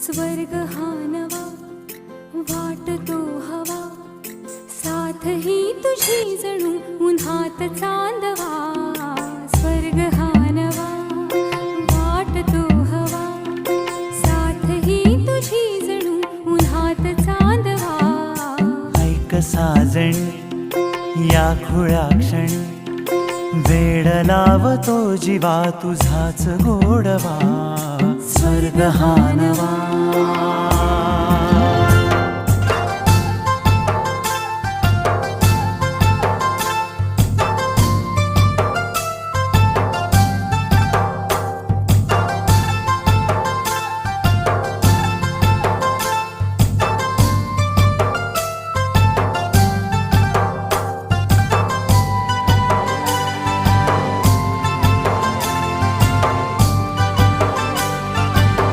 स्वर्ग हा नवा वाटतो हवा, साथ ही तुझी जणू उन्हात चांदवा. स्वर्ग हा नवा वाटतो हवा, साथ ही तुझी जणू उन्हात चांदवा. ऐक साजणी या खुळ्या क्षणी, वेड लावतो जीवा तुझाच गोडवा. स्वर्ग हा नवा